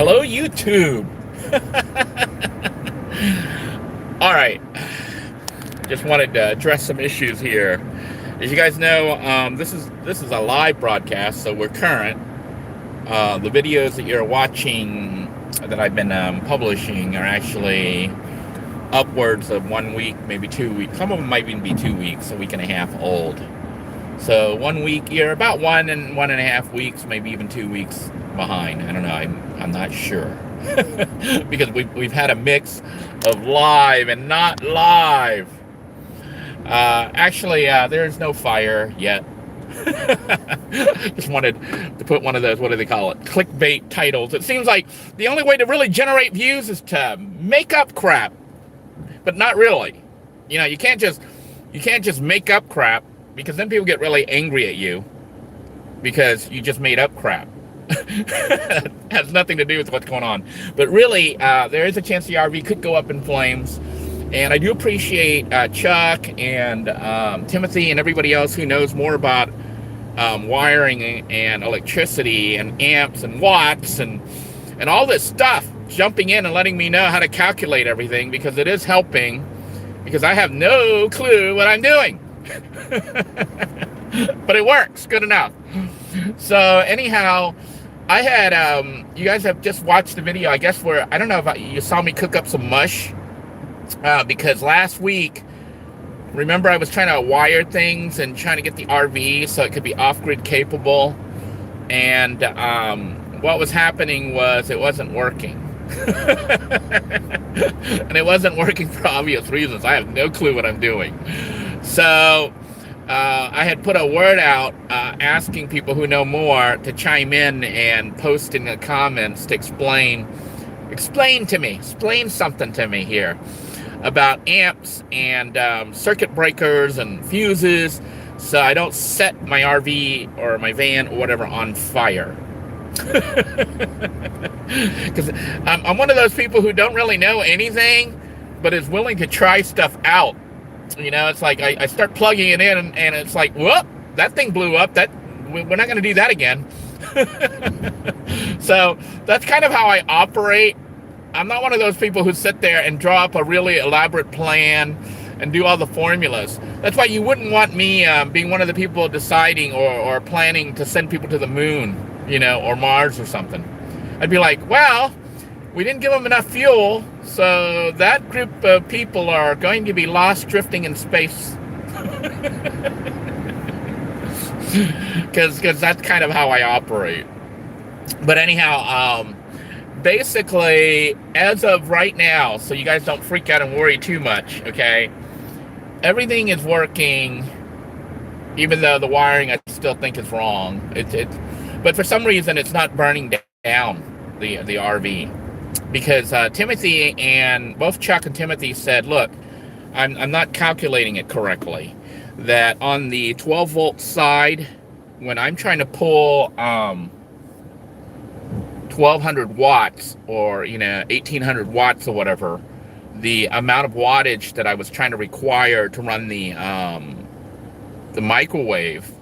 Hello, YouTube. All right, just wanted to address some issues here. As you guys know, this is a live broadcast, so we're current. The videos that you're watching that I've been publishing are actually upwards of 1 week, maybe 2 weeks. Some of them might even be 2 weeks, a week and a half old. So 1 week, you're about 1.5 weeks, maybe even 2 weeks behind. I don't know. I'm not sure because we've had a mix of live and not live. Actually, there's no fire yet. Just wanted to put one of those, what do they call it, clickbait titles. It seems like the only way to really generate views is to make up crap, but not really. You know, you can't just make up crap, because then people get really angry at you because you just made up crap. Has nothing to do with what's going on. But really, there is a chance the RV could go up in flames. And I do appreciate Chuck and Timothy and everybody else who knows more about wiring and electricity and amps and watts and all this stuff, jumping in and letting me know how to calculate everything, because it is helping, because I have no clue what I'm doing. But it works good enough. So anyhow, I had you guys have just watched the video, I guess, where I don't know if you saw me cook up some mush, because last week, remember, I was trying to wire things and trying to get the RV so it could be off-grid capable, and what was happening was it wasn't working. And it wasn't working for obvious reasons. I have no clue what I'm doing. So I had put a word out asking people who know more to chime in and post in the comments to explain something to me here about amps and circuit breakers and fuses, so I don't set my RV or my van or whatever on fire. Because I'm one of those people who don't really know anything, but is willing to try stuff out. You know, it's like I start plugging it in, and it's like, whoop, that thing blew up. We're not going to do that again. So that's kind of how I operate. I'm not one of those people who sit there and draw up a really elaborate plan and do all the formulas. That's why you wouldn't want me being one of the people deciding or planning to send people to the moon, you know, or Mars or something. I'd be like, well, we didn't give them enough fuel, so that group of people are going to be lost drifting in space. Because that's kind of how I operate. But anyhow, basically, as of right now, so you guys don't freak out and worry too much, okay? Everything is working, even though the wiring I still think is wrong. But for some reason, it's not burning down the RV. Because Timothy and both Chuck and Timothy said, look, I'm not calculating it correctly. That on the 12 volt side, when I'm trying to pull 1200 watts or 1800 watts or whatever, the amount of wattage that I was trying to require to run the microwave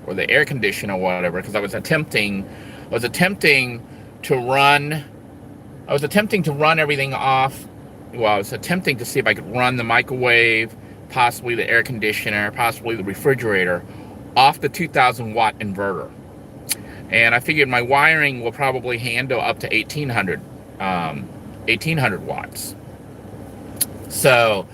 or the air conditioner or whatever, because I was attempting to run everything off. Well, I was attempting to see if I could run the microwave, possibly the air conditioner, possibly the refrigerator off the 2000 watt inverter. And I figured my wiring will probably handle up to 1800 watts. So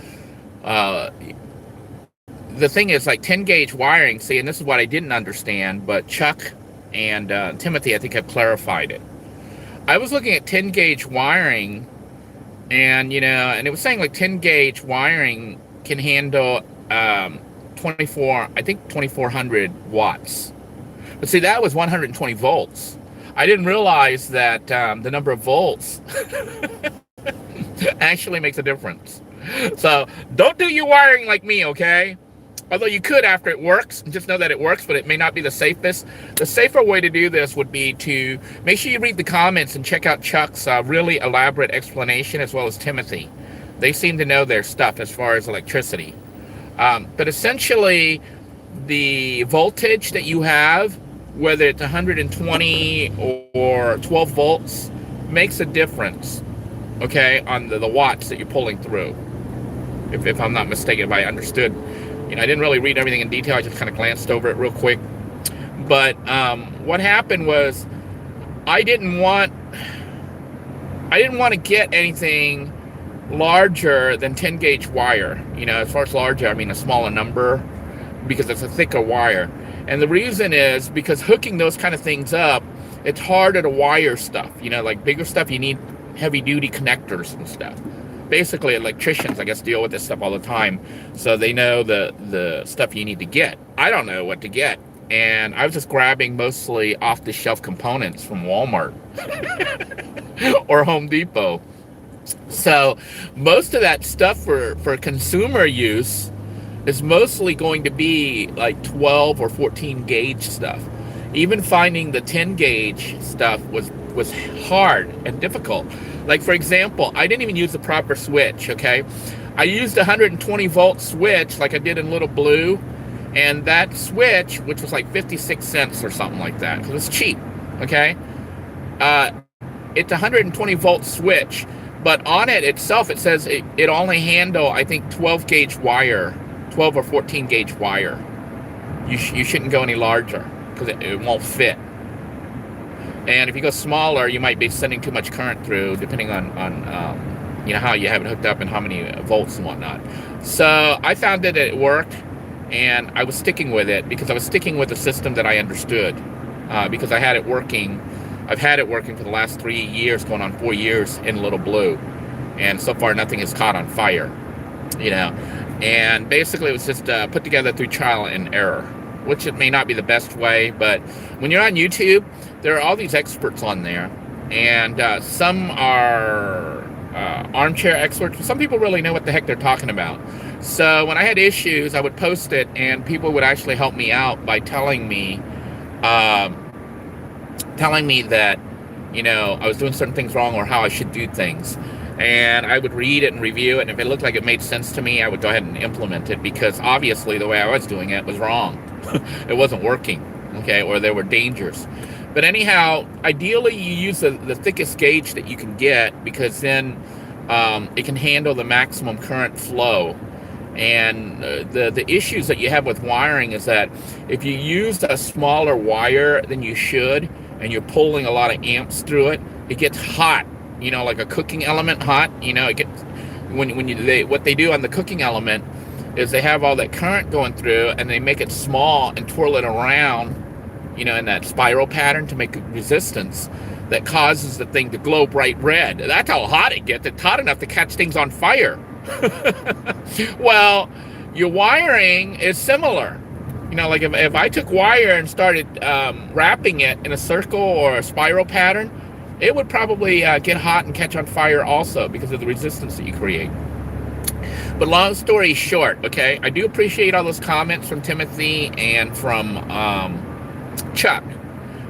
the thing is, like 10 gauge wiring, see, and this is what I didn't understand, but Chuck and Timothy, I think, have clarified it. I was looking at 10 gauge wiring, and and it was saying like 10 gauge wiring can handle 2400 watts. But see, that was 120 volts. I didn't realize that the number of volts actually makes a difference. So don't do your wiring like me, okay? Although you could after it works, just know that it works, but it may not be the safest. The safer way to do this would be to make sure you read the comments and check out Chuck's really elaborate explanation, as well as Timothy. They seem to know their stuff as far as electricity. But essentially, the voltage that you have, whether it's 120 or 12 volts, makes a difference, okay, on the watts that you're pulling through. If I'm not mistaken, if I understood, I didn't really read everything in detail. I just kind of glanced over it real quick. But what happened was I didn't want to get anything larger than 10 gauge wire. As far as larger, I mean a smaller number, because it's a thicker wire. And the reason is because hooking those kind of things up, it's harder to wire stuff. Like bigger stuff, you need heavy duty connectors and stuff. Basically, electricians, I guess, deal with this stuff all the time, so they know the stuff you need to get. I don't know what to get, and I was just grabbing mostly off-the-shelf components from Walmart or Home Depot. So most of that stuff for consumer use is mostly going to be like 12 or 14 gauge stuff. Even finding the 10 gauge stuff was hard and difficult. Like, for example, I didn't even use the proper switch, okay? I used a 120 volt switch like I did in Little Blue, and that switch, which was like 56 cents or something like that, because it's cheap, okay? It's a 120 volt switch, but on it itself, it says it only handle, I think, 12 gauge wire, 12 or 14 gauge wire. You shouldn't go any larger, because it won't fit. And if you go smaller, you might be sending too much current through, depending on how you have it hooked up and how many volts and whatnot. So I found that it worked, and I was sticking with it because I was sticking with the system that I understood, because I had it working. I've had it working for the last 3 years, going on 4 years in Little Blue, and so far nothing is caught on fire. And basically it was just put together through trial and error, which it may not be the best way, but when you're on YouTube, there are all these experts on there, and some are armchair experts, but some people really know what the heck they're talking about. So when I had issues, I would post it, and people would actually help me out by telling me that, I was doing certain things wrong or how I should do things. And I would read it and review it, and if it looked like it made sense to me, I would go ahead and implement it, because obviously the way I was doing it was wrong. It wasn't working, okay, or there were dangers. But anyhow, ideally you use the thickest gauge that you can get, because then it can handle the maximum current flow. And the issues that you have with wiring is that if you use a smaller wire than you should, and you're pulling a lot of amps through it, it gets hot, like a cooking element hot. It gets, what they do on the cooking element is they have all that current going through, and they make it small and twirl it around, in that spiral pattern to make a resistance that causes the thing to glow bright red. That's how hot it gets. It's hot enough to catch things on fire. Well, your wiring is similar. Like if I took wire and started wrapping it in a circle or a spiral pattern, it would probably get hot and catch on fire also, because of the resistance that you create. But long story short, okay, I do appreciate all those comments from Timothy and from Chuck,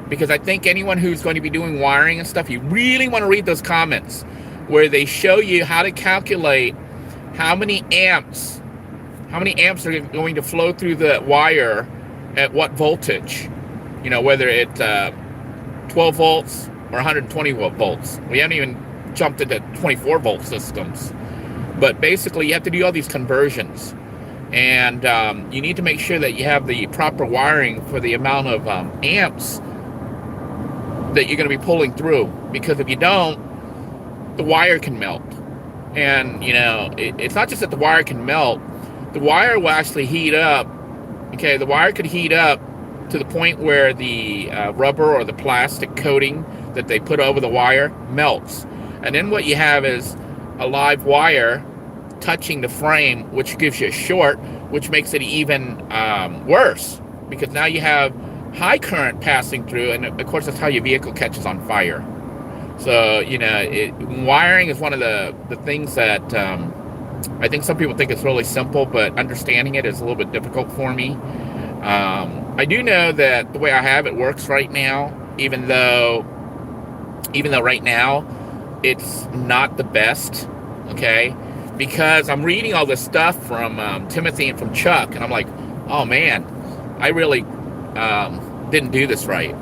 because I think anyone who's going to be doing wiring and stuff, you really want to read those comments where they show you how to calculate how many amps are going to flow through the wire at what voltage, whether it's 12 volts or 120 volts. We haven't even jumped into 24 volt systems. But basically, you have to do all these conversions, and you need to make sure that you have the proper wiring for the amount of amps that you're going to be pulling through. Because if you don't, the wire can melt. And it's not just that the wire can melt; the wire will actually heat up. Okay, the wire could heat up to the point where the rubber or the plastic coating that they put over the wire melts, and then what you have is a live wire touching the frame, which gives you a short, which makes it even worse, because now you have high current passing through, and of course that's how your vehicle catches on fire. So wiring is one of the things that I think some people think it's really simple, but understanding it is a little bit difficult for me. I do know that the way I have it works right now, even though right now it's not the best, okay? Because I'm reading all this stuff from Timothy and from Chuck, and I'm like, oh man, I really didn't do this right.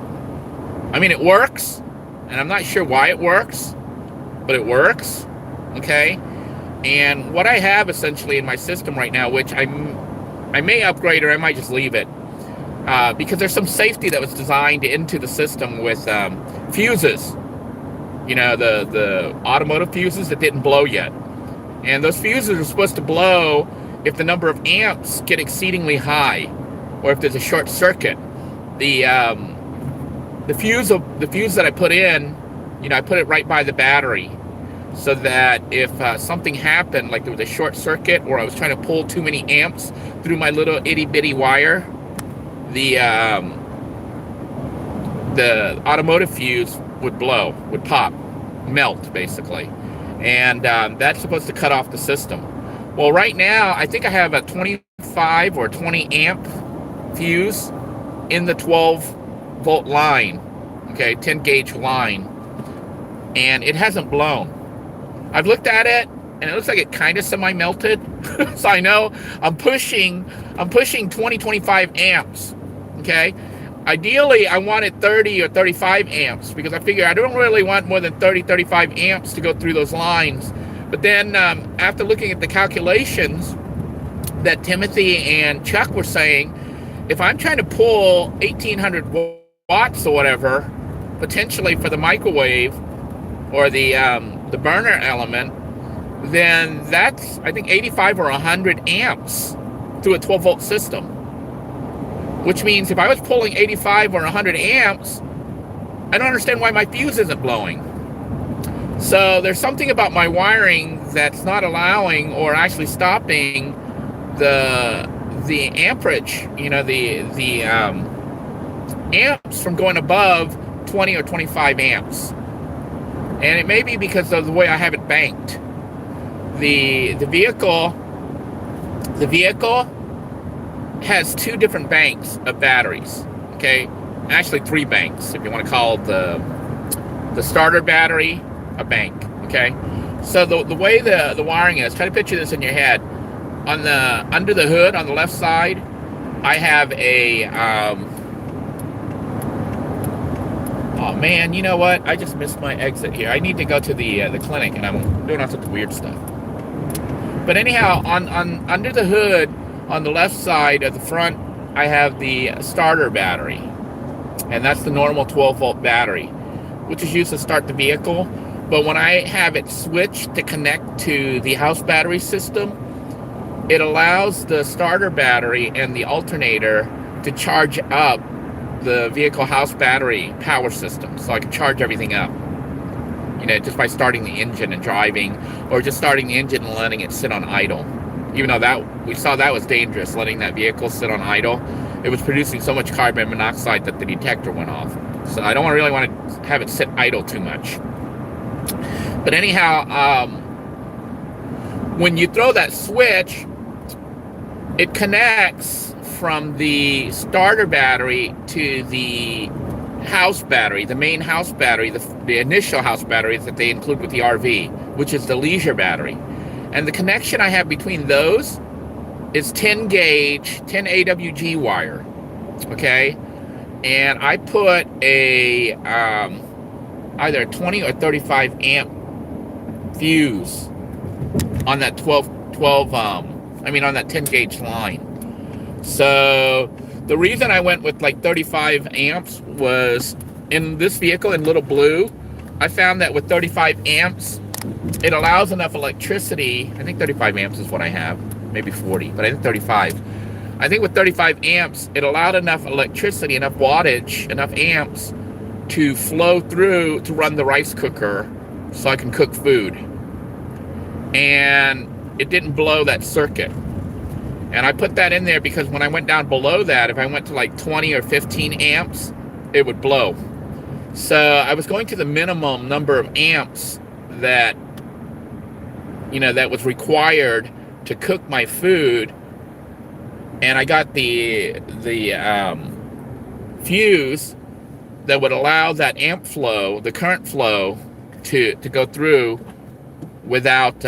I mean, it works, and I'm not sure why it works, but it works. Okay, and what I have essentially in my system right now, which I may upgrade or I might just leave it, because there's some safety that was designed into the system with fuses. You know, the automotive fuses that didn't blow yet. And those fuses are supposed to blow if the number of amps get exceedingly high, or if there's a short circuit. The fuse that I put in, I put it right by the battery, so that if something happened, like there was a short circuit, or I was trying to pull too many amps through my little itty bitty wire, the automotive fuse would blow, would pop, melt basically, and that's supposed to cut off the system. Well, right now I think I have a 25 or 20 amp fuse in the 12 volt line, okay, 10 gauge line, and it hasn't blown. I've looked at it and it looks like it kind of semi melted. So I know I'm pushing 20-25 amps. Okay, ideally I wanted 30 or 35 amps, because I figure I don't really want more than 30-35 amps to go through those lines. But then after looking at the calculations that Timothy and Chuck were saying, if I'm trying to pull 1800 watts or whatever, potentially for the microwave or the burner element, then that's, I think, 85 or 100 amps through a 12 volt system. Which means if I was pulling 85 or 100 amps, I don't understand why my fuse isn't blowing. So there's something about my wiring that's not allowing or actually stopping the amperage, the amps from going above 20 or 25 amps. And it may be because of the way I have it banked. The vehicle has two different banks of batteries, okay? Actually 3 banks, if you want to call the starter battery a bank, okay? So the way the wiring is, try to picture this in your head. Under the hood on the left side, I have a oh man, you know what? I just missed my exit here. I need to go to the clinic, and I'm doing all sorts of weird stuff. But anyhow, on under the hood, on the left side at the front, I have the starter battery, and that's the normal 12 volt battery, which is used to start the vehicle. But when I have it switched to connect to the house battery system, it allows the starter battery and the alternator to charge up the vehicle house battery power system, so I can charge everything up, just by starting the engine and driving, or just starting the engine and letting it sit on idle. Even though that we saw that was dangerous, letting that vehicle sit on idle. It was producing so much carbon monoxide that the detector went off. So I don't really want to have it sit idle too much. But anyhow, when you throw that switch, it connects from the starter battery to the house battery, the main house battery, the initial house battery that they include with the RV, which is the leisure battery. And the connection I have between those is 10 gauge, 10 AWG wire, okay? And I put a either a 20 or 35 amp fuse on that on that 10 gauge line. So the reason I went with like 35 amps was, in this vehicle in little blue, I found that with 35 amps, it allows enough electricity. I think 35 amps is what I have, maybe 40, but I think 35. I think with 35 amps, it allowed enough electricity, enough wattage, enough amps to flow through to run the rice cooker so I can cook food. And it didn't blow that circuit. And I put that in there because when I went down below that, if I went to like 20 or 15 amps, it would blow. So I was going to the minimum number of amps that was required to cook my food, and I got the fuse that would allow that amp flow, the current flow, to go through without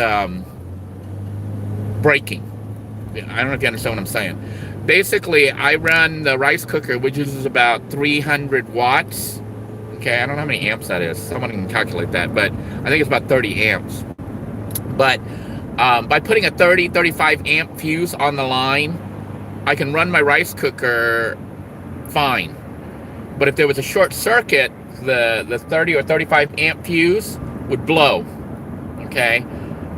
breaking. I don't know if you understand what I'm saying. Basically, I run the rice cooker, which uses about 300 watts. Okay, I don't know how many amps that is. Someone can calculate that, but I think it's about 30 amps. But by putting a 35 amp fuse on the line, I can run my rice cooker fine. But if there was a short circuit, the 30 or 35 amp fuse would blow. Okay,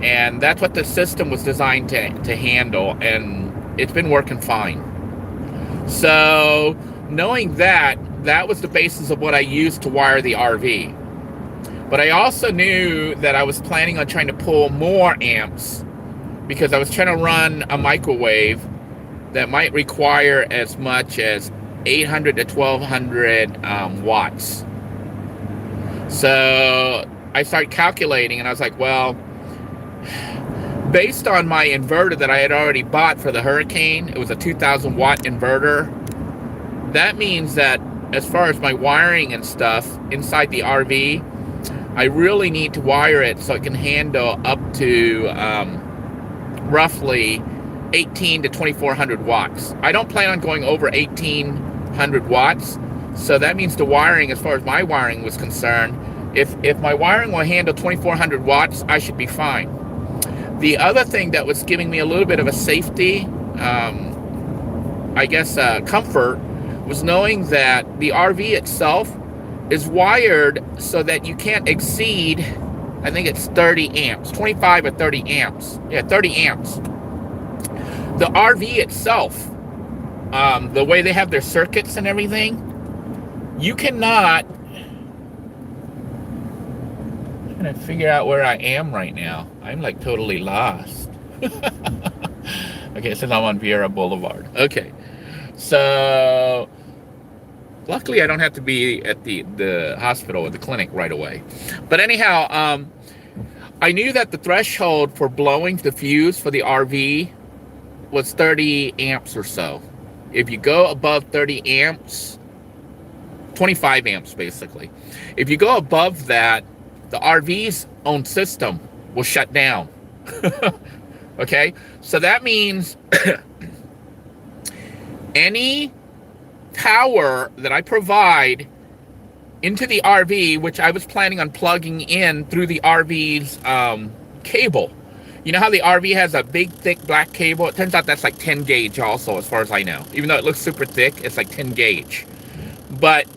and that's what the system was designed to handle, and it's been working fine. So knowing that, that was the basis of what I used to wire the RV. But I also knew that I was planning on trying to pull more amps, because I was trying to run a microwave that might require as much as 800 to 1200 watts. So I started calculating, and I was like, well, based on my inverter that I had already bought for the Hurricane, it was a 2000 watt inverter. That means that as far as my wiring and stuff inside the RV, I really need to wire it so it can handle up to roughly 18 to 2400 watts. I don't plan on going over 1800 watts. So that means the wiring, as far as my wiring was concerned, if my wiring will handle 2400 watts, I should be fine. The other thing that was giving me a little bit of a safety, comfort, was knowing that the RV itself is wired so that you can't exceed, I think it's 30 amps, 25 or 30 amps. Yeah, 30 amps. The RV itself, the way they have their circuits and everything, you cannot, I'm trying to figure out where I am right now. I'm like totally lost. Okay, it says I'm on Vieira Boulevard. Okay, so luckily I don't have to be at the hospital or the clinic right away. But anyhow, I knew that the threshold for blowing the fuse for the RV was 30 amps or so. If you go above 30 amps, 25 amps basically. If you go above that, the RV's own system will shut down. Okay, so that means any power that I provide into the RV, which I was planning on plugging in through the RV's cable. You know how the RV has a big, thick black cable? It turns out that's like 10 gauge also, as far as I know. Even though it looks super thick, it's like 10 gauge. But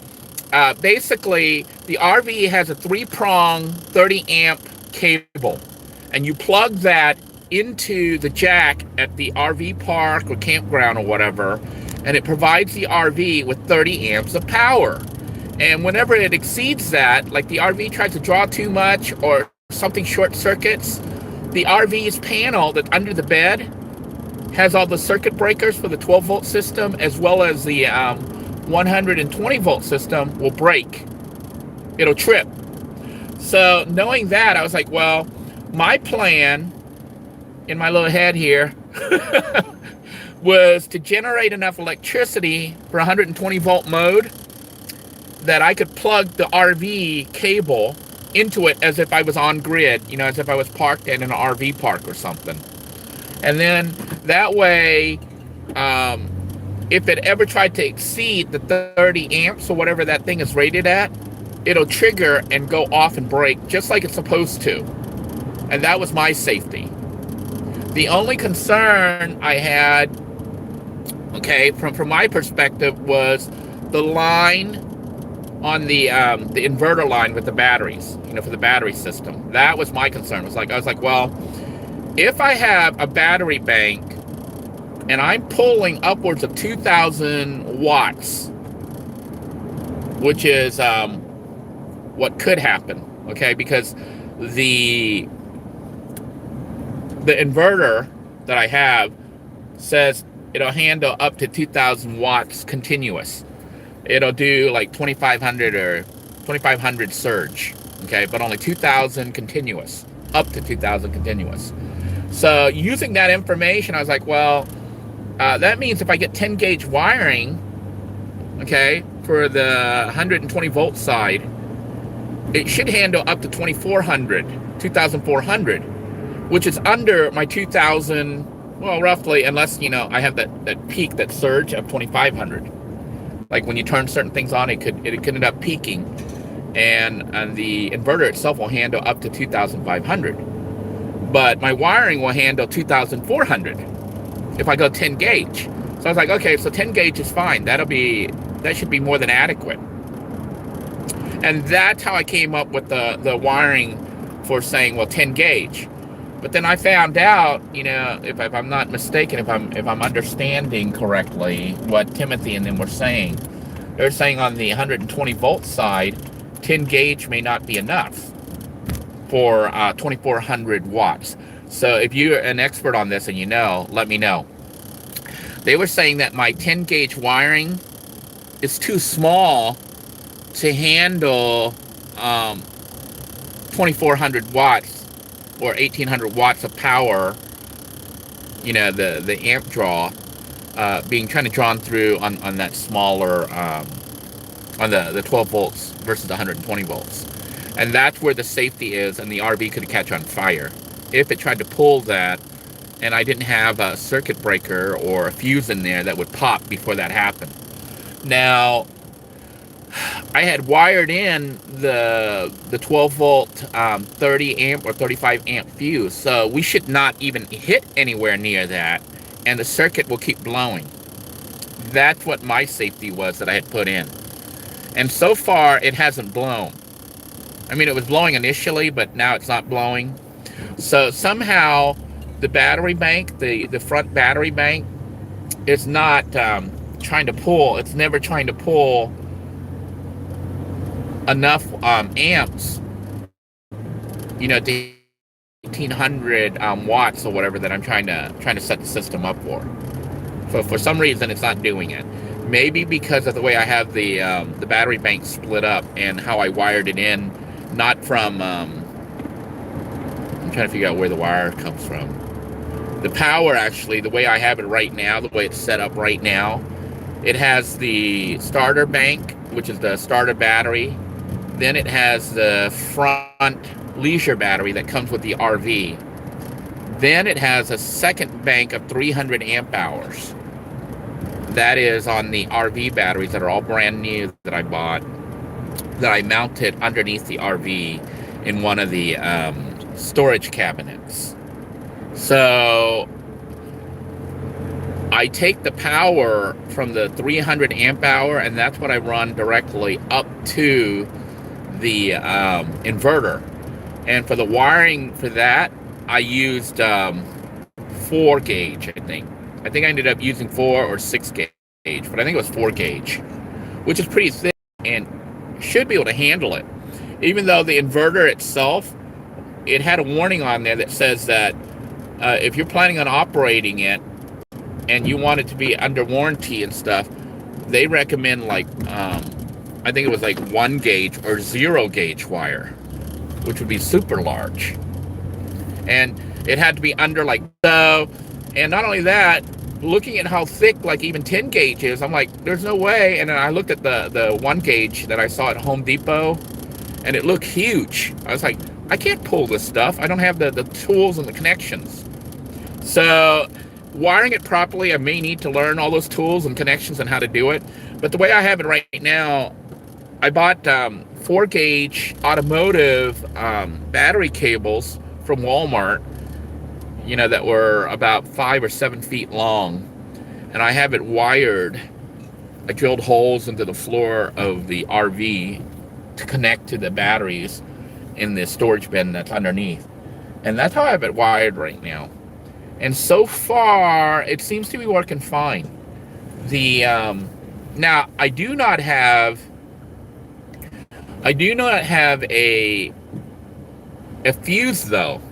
basically, the RV has a 3-prong 30 amp cable. And you plug that into the jack at the RV park or campground or whatever, and it provides the RV with 30 amps of power. And whenever it exceeds that, like the RV tries to draw too much or something short circuits, the RV's panel that's under the bed has all the circuit breakers for the 12 volt system, as well as the 120 volt system will break. It'll trip. So knowing that, I was like, well, my plan in my little head here was to generate enough electricity for 120 volt mode that I could plug the RV cable into it as if I was on grid, you know, as if I was parked in an RV park or something. And then that way, if it ever tried to exceed the 30 amps or whatever that thing is rated at, it'll trigger and go off and break just like it's supposed to. And that was my safety. The only concern I had, okay, from my perspective, was the line on the inverter line with the batteries, you know, for the battery system. That was my concern. I was like, well, if I have a battery bank and I'm pulling upwards of 2,000 watts, which is what could happen, okay, because the inverter that I have says it'll handle up to 2,000 watts continuous. It'll do like 2,500 or 2,500 surge, okay, but only 2,000 continuous, up to 2,000 continuous. So using that information, I was like, well, that means if I get 10 gauge wiring, okay, for the 120 volt side, it should handle up to 2,400, which is under my 2,000, well, roughly, unless, you know, I have that peak, that surge of 2,500. Like when you turn certain things on, it could end up peaking. and the inverter itself will handle up to 2,500. But my wiring will handle 2,400 if I go 10 gauge. So I was like, okay, so 10 gauge is fine. That should be more than adequate. And that's how I came up with the wiring for saying, well, 10 gauge. But then I found out, if I'm not mistaken, if I'm understanding correctly what Timothy and them were saying, they're saying on the 120 volt side, 10 gauge may not be enough for 2,400 watts. So if you're an expert on this and let me know. They were saying that my 10 gauge wiring is too small to handle 2,400 watts or 1,800 watts of power, the amp draw, being trying to drawn through on that smaller, on the 12 volts versus the 120 volts. And that's where the safety is, and the RV could catch on fire if it tried to pull that, and I didn't have a circuit breaker or a fuse in there that would pop before that happened. Now, I had wired in the 12 volt 30 amp or 35 amp fuse, so we should not even hit anywhere near that, and the circuit will keep blowing. That's what my safety was that I had put in. And so far, it hasn't blown. I mean, it was blowing initially, but now it's not blowing. So somehow, the battery bank, the front battery bank, is not trying to pull. It's never trying to pull enough amps, to 1,800 watts or whatever that I'm trying to set the system up for. So for some reason, it's not doing it. Maybe because of the way I have the battery bank split up and how I wired it in, not from. I'm trying to figure out where the wire comes from. The power, actually, the way I have it right now, the way it's set up right now, it has the starter bank, which is the starter battery. Then it has the front leisure battery that comes with the RV. Then it has a second bank of 300 amp hours. That is on the RV batteries that are all brand new that I bought, that I mounted underneath the RV in one of the storage cabinets. So I take the power from the 300 amp hour, and that's what I run directly up to the inverter. And for the wiring for that, I used 4 gauge, I think. I ended up using 4 or 6 gauge, but I think it was 4 gauge, which is pretty thick and should be able to handle it. Even though the inverter itself, it had a warning on there that says that if you're planning on operating it and you want it to be under warranty and stuff, they recommend I think it was 1 gauge or 0 gauge wire, which would be super large. And it had to be under so. And not only that, looking at how thick even 10 gauge is, I'm like, there's no way. And then I looked at the 1 gauge that I saw at Home Depot, and it looked huge. I was like, I can't pull this stuff. I don't have the tools and the connections. So wiring it properly, I may need to learn all those tools and connections and how to do it. But the way I have it right now, I bought 4 gauge automotive battery cables from Walmart, that were about 5 or 7 feet long. And I have it wired. I drilled holes into the floor of the RV to connect to the batteries in the storage bin that's underneath. And that's how I have it wired right now. And so far, it seems to be working fine. Now, I do not have a fuse, though,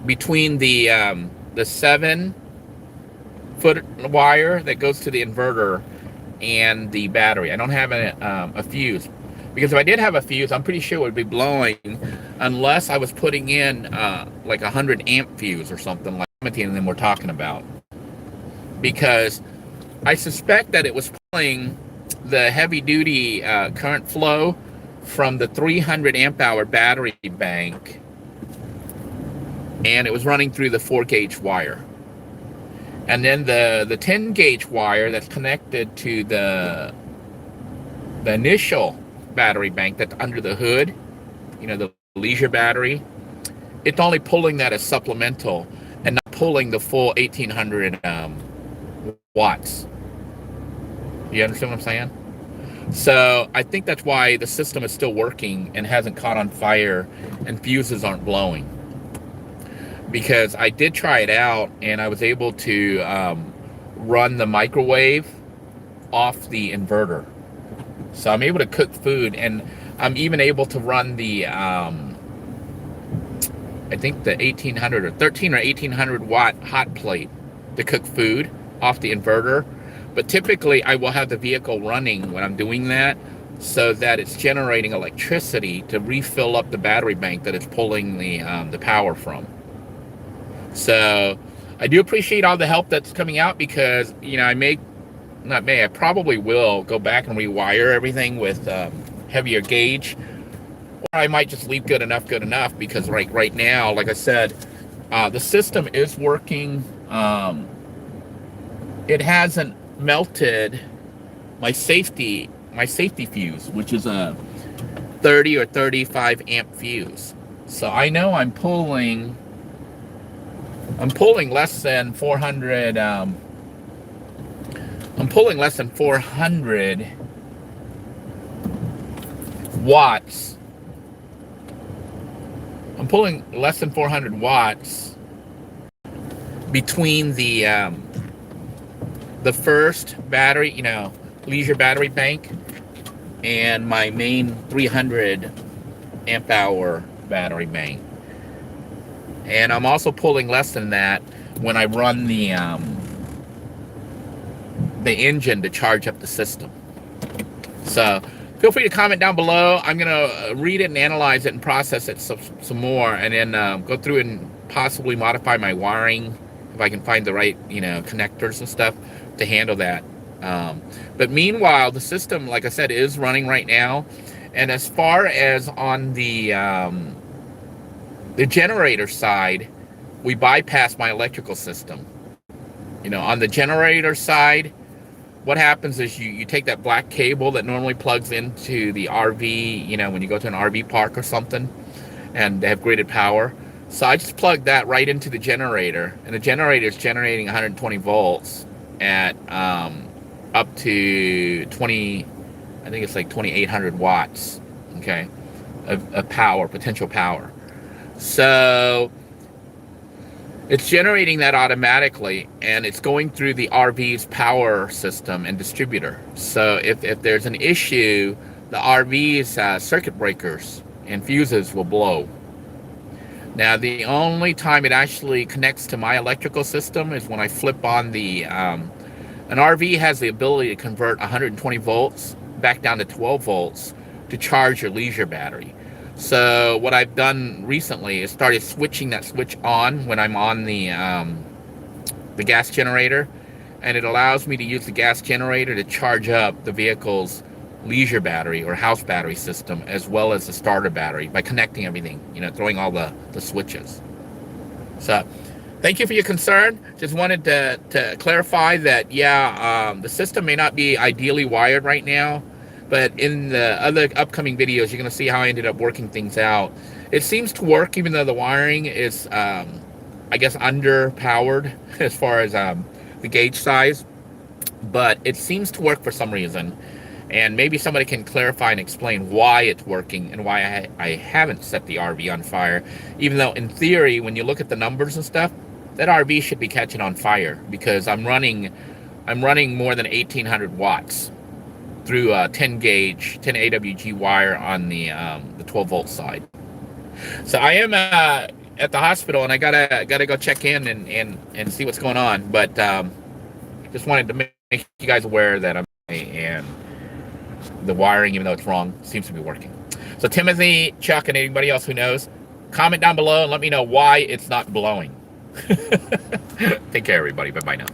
between the 7-foot wire that goes to the inverter and the battery. I don't have a fuse, because if I did have a fuse, I'm pretty sure it would be blowing, unless I was putting in a 100 amp fuse or something like Timothy and them were talking about. Because I suspect that it was pulling the heavy duty current flow from the 300 amp hour battery bank, and it was running through the 4 gauge wire. And then the 10 gauge wire that's connected to the initial battery bank that's under the hood, the leisure battery, it's only pulling that as supplemental and not pulling the full 1800 watts. You understand what I'm saying? So I think that's why the system is still working and hasn't caught on fire and fuses aren't blowing. Because I did try it out and I was able to run the microwave off the inverter. So I'm able to cook food, and I'm even able to run the I think the 1800 or 13 or 1800 watt hot plate to cook food off the inverter. But typically I will have the vehicle running when I'm doing that, so that it's generating electricity to refill up the battery bank that it's pulling the power from. So I do appreciate all the help that's coming out, because I probably will go back and rewire everything with heavier gauge, or I might just leave good enough, because right now, like I said, the system is working. It hasn't melted my safety fuse, which is a 30 or 35 amp fuse. So I know I'm pulling less than 400 I'm pulling less than 400 watts. I'm pulling less than 400 watts between the first battery, leisure battery bank, and my main 300 amp hour battery bank. And I'm also pulling less than that when I run the engine to charge up the system. So feel free to comment down below. I'm gonna read it and analyze it and process it some more, and then go through and possibly modify my wiring if I can find the right connectors and stuff to handle that. But meanwhile, the system, like I said, is running right now. And as far as on the generator side, we bypass my electrical system. On the generator side, what happens is you take that black cable that normally plugs into the RV, when you go to an RV park or something, and they have gridded power. So I just plug that right into the generator, and the generator is generating 120 volts at up to 20, I think it's like 2800 watts, okay, of power, potential power. So it's generating that automatically, and it's going through the RV's power system and distributor. So if there's an issue, the RV's circuit breakers and fuses will blow. Now, the only time it actually connects to my electrical system is when I flip on the an RV has the ability to convert 120 volts back down to 12 volts to charge your leisure battery. So what I've done recently is started switching that switch on when I'm on the gas generator, and it allows me to use the gas generator to charge up the vehicle's leisure battery or house battery system, as well as the starter battery, by connecting everything, throwing all the switches. So thank you for your concern. Just wanted to clarify that, the system may not be ideally wired right now, but in the other upcoming videos, you're going to see how I ended up working things out. It seems to work, even though the wiring is, I guess, underpowered as far as the gauge size. But it seems to work for some reason. And maybe somebody can clarify and explain why it's working and why I haven't set the RV on fire. Even though, in theory, when you look at the numbers and stuff, that RV should be catching on fire, because I'm running more than 1800 watts through 10 AWG wire on the 12 volt side. So I am at the hospital, and I gotta go check in and see what's going on. But just wanted to make you guys aware that and the wiring, even though it's wrong, seems to be working. So Timothy, Chuck, and anybody else who knows, comment down below and let me know why it's not blowing. Take care, everybody. Bye-bye now.